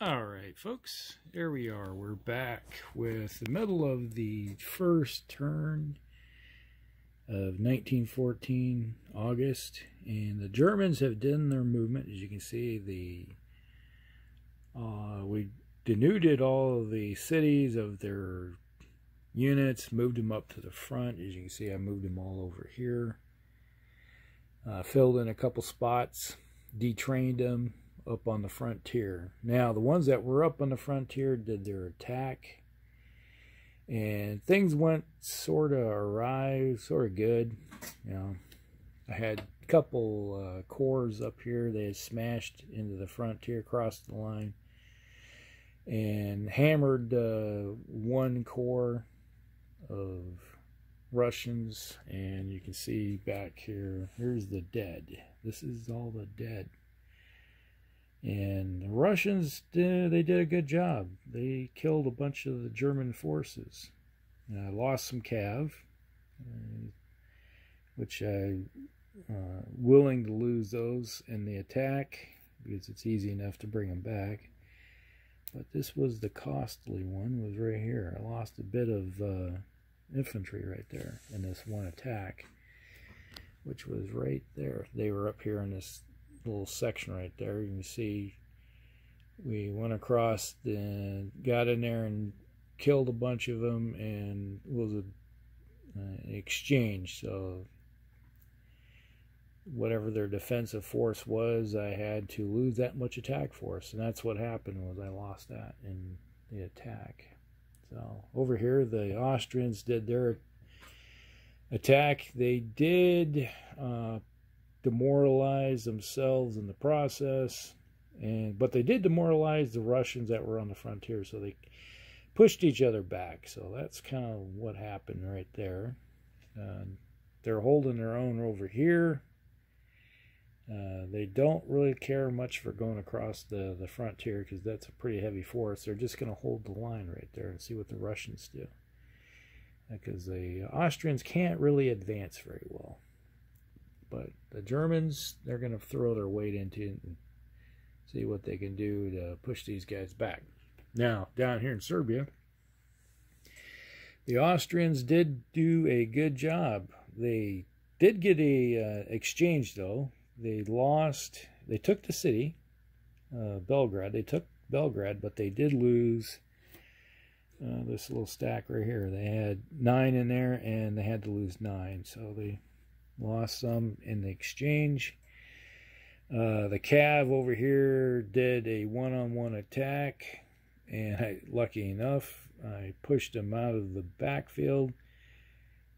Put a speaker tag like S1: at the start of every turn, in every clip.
S1: Alright folks, here we are. We're back with the middle of the first turn of 1914 August, and the Germans have done their movement. As you can see, we denuded all of the cities of their units, moved them up to the front. As you can see, I moved them all over here, filled in a couple spots, detrained them up on the frontier. Now the ones that were up on the frontier did their attack, and things went sort of awry, sort of good. You know, I had a couple corps up here. They had smashed into the frontier, crossed the line, and hammered one corps of Russians. And you can see back here, here's the dead. This is all the dead. And the Russians, they did a good job. They killed a bunch of the German forces. I lost some cav, which I'm willing to lose those in the attack because it's easy enough to bring them back. But this was the costly one, was right here. I lost a bit of infantry right there in this one attack, which was right there. They were up here in this little section right there. You can see we went across and got in there and killed a bunch of them, and it was an exchange. So whatever their defensive force was, I had to lose that much attack force, and that's what happened. Was I lost that in the attack. So over here the Austrians did their attack. They did demoralize themselves in the process, but they did demoralize the Russians that were on the frontier, so they pushed each other back. So that's kind of what happened right there. They're holding their own over here. They don't really care much for going across the frontier because that's a pretty heavy force. They're just going to hold the line right there and see what the Russians do, because the Austrians can't really advance very well. But the Germans, they're going to throw their weight into it and see what they can do to push these guys back. Now, down here in Serbia, the Austrians did do a good job. They did get a exchange, though. They lost. They took the city, Belgrade. They took Belgrade, but they did lose this little stack right here. They had 9 in there, and they had to lose 9. So they lost some in the exchange. The Cav over here did a one-on-one attack, and lucky enough, I pushed them out of the backfield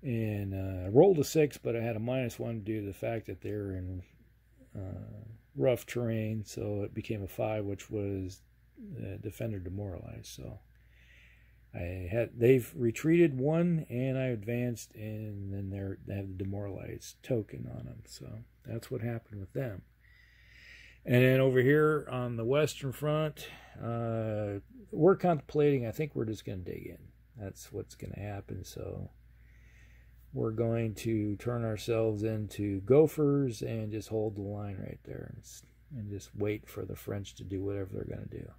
S1: and rolled a 6, but I had a -1 due to the fact that they were in rough terrain, so it became a 5, which was defender demoralized. So they've retreated 1, and I advanced, and then they have the demoralized token on them. So that's what happened with them. And then over here on the Western Front, we're contemplating. I think we're just going to dig in. That's what's going to happen. So we're going to turn ourselves into gophers and just hold the line right there and just wait for the French to do whatever they're going to do.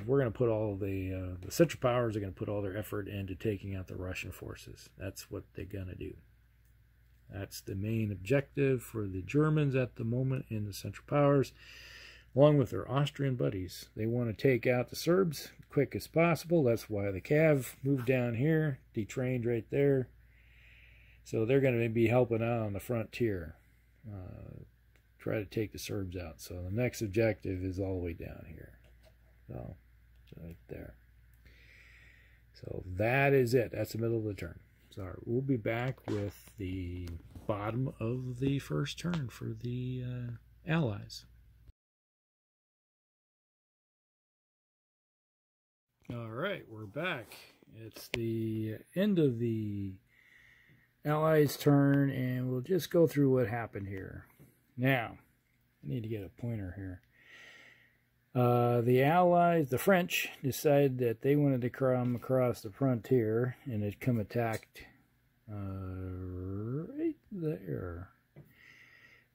S1: We're going to put all the Central Powers are going to put all their effort into taking out the Russian forces. That's what they're going to do. That's the main objective for the Germans at the moment in the Central Powers, along with their Austrian buddies. They want to take out the Serbs as quick as possible. That's why the Cav moved down here, detrained right there. So they're going to be helping out on the frontier, try to take the Serbs out. So the next objective is all the way down here. So right there. So that is it. That's the middle of the turn. So we'll be back with the bottom of the first turn for the Allies. All right, we're back. It's the end of the Allies' turn, and we'll just go through what happened here. Now, I need to get a pointer here. The Allies, the French, decided that they wanted to come across the frontier, and they'd come attacked right there.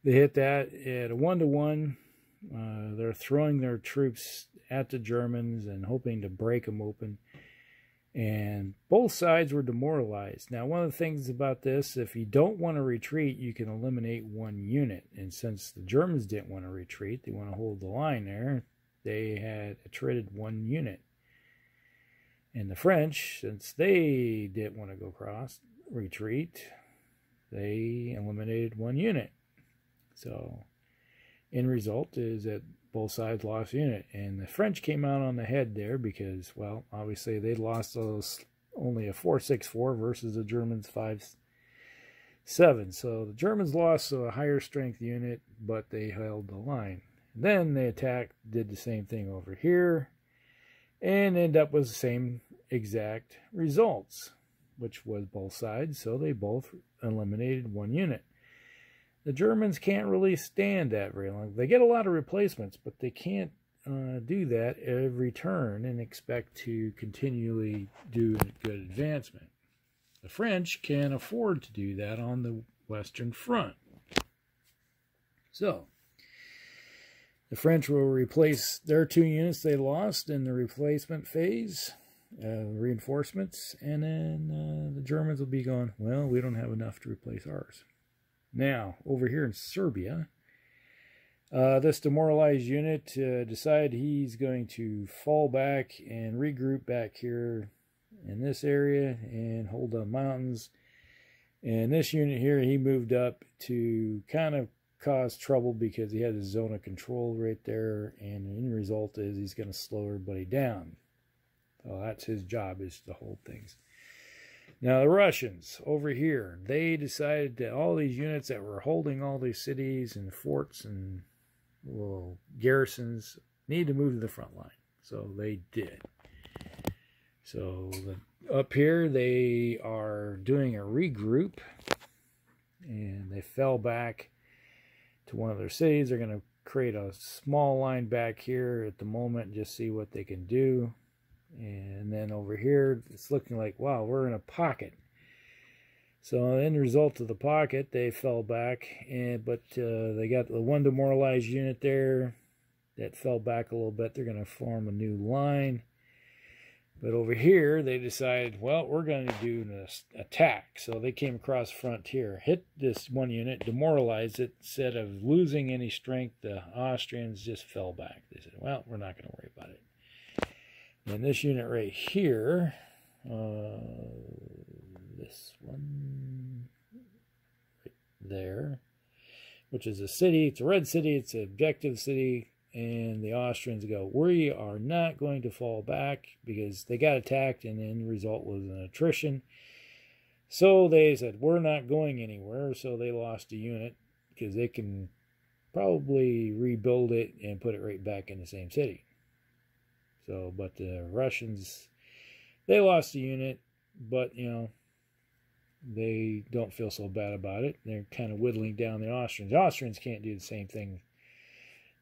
S1: They hit that at a 1-to-1 They're throwing their troops at the Germans and hoping to break them open. And both sides were demoralized. Now, one of the things about this, if you don't want to retreat, you can eliminate one unit. And since the Germans didn't want to retreat, they want to hold the line there, they had attrited one unit. And the French, since they didn't want to go retreat, they eliminated one unit. So, end result is that both sides lost a unit. And the French came out on the head there because, well, obviously they lost only a 464 versus the Germans 5-7. So the Germans lost a higher strength unit, but they held the line. Then they attacked, did the same thing over here, and ended up with the same exact results, which was both sides. So they both eliminated one unit. The Germans can't really stand that very long. They get a lot of replacements, but they can't do that every turn and expect to continually do good advancement. The French can afford to do that on the Western Front. So, the French will replace their 2 units they lost in the replacement phase, reinforcements, and then the Germans will be going, well, we don't have enough to replace ours. Now, over here in Serbia, this demoralized unit decided he's going to fall back and regroup back here in this area and hold the mountains. And this unit here, he moved up to kind of cause trouble because he had a zone of control right there. And the end result is he's going to slow everybody down. So that's his job, is to hold things. Now, the Russians over here, they decided that all these units that were holding all these cities and forts and, well, garrisons need to move to the front line. So they did. So up here, they are doing a regroup, and they fell back to one of their cities. They're going to create a small line back here at the moment, just see what they can do. And then over here, it's looking like, wow, we're in a pocket. So, in the result of the pocket, they fell back. But they got the one demoralized unit there that fell back a little bit. They're going to form a new line. But over here, they decided, well, we're going to do an attack. So they came across the frontier, hit this one unit, demoralized it. Instead of losing any strength, the Austrians just fell back. They said, well, we're not going to worry about it. And this unit right here, this one right there, which is a city, it's a red city, it's an objective city, and the Austrians go, we are not going to fall back because they got attacked, and the end result was an attrition. So they said, we're not going anywhere, so they lost a unit because they can probably rebuild it and put it right back in the same city. So, but the Russians, they lost a unit, but, you know, they don't feel so bad about it. They're kind of whittling down the Austrians. The Austrians can't do the same thing.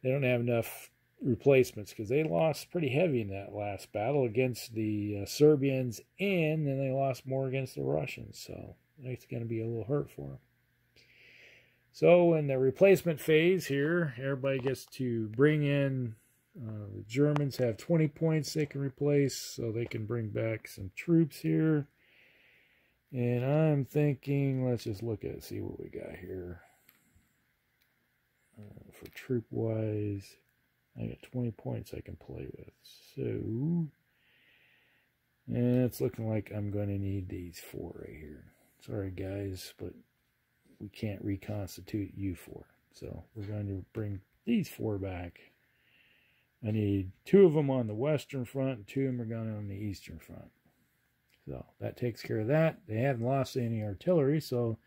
S1: They don't have enough replacements because they lost pretty heavy in that last battle against the Serbians, and then they lost more against the Russians. So, it's going to be a little hurt for them. So, in the replacement phase here, everybody gets to bring in. The Germans have 20 points they can replace, so they can bring back some troops here. And I'm thinking, let's just look at see what we got here. For troop-wise, I got 20 points I can play with. So, and it's looking like I'm going to need these 4 right here. Sorry, guys, but we can't reconstitute you 4. So, we're going to bring these 4 back. I need 2 of them on the Western Front, and 2 of them are going on the Eastern Front. So that takes care of that. They haven't lost any artillery, so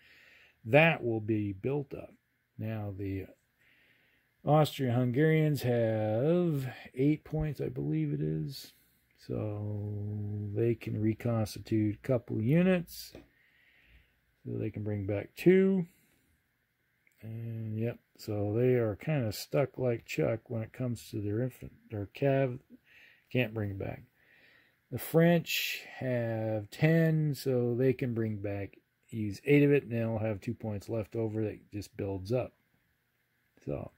S1: that will be built up. Now, the Austrian-Hungarians have 8 points, I believe it is. So they can reconstitute a couple units. So they can bring back 2. And yep, so they are kind of stuck like Chuck when it comes to their cav. Can't bring it back. The French have 10, so they can bring back, use 8 of it, and they'll have 2 points left over that just builds up. So,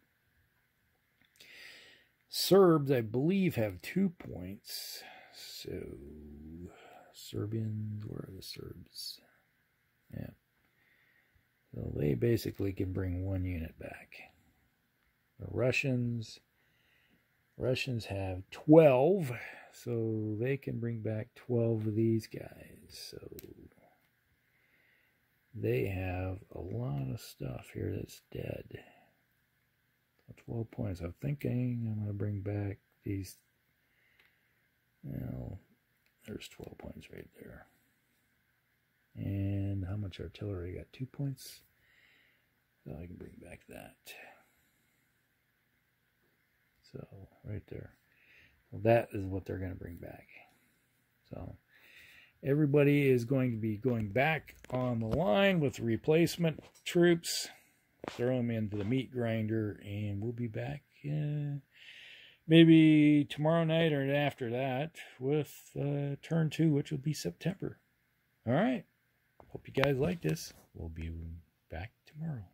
S1: Serbs, I believe, have 2 points. So, Serbians, where are the Serbs? Yeah. So they basically can bring 1 unit back. The Russians have 12, so they can bring back 12 of these guys. So they have a lot of stuff here that's dead. 12 points. I'm thinking I'm going to bring back these. Well, there's 12 points right there. And how much artillery? I got 2 points. So I can bring back that. So right there. Well, that is what they're going to bring back. So everybody is going to be going back on the line with replacement troops. Throw them into the meat grinder, and we'll be back maybe tomorrow night or after that with turn 2, which will be September. All right. Hope you guys like this. We'll be back tomorrow.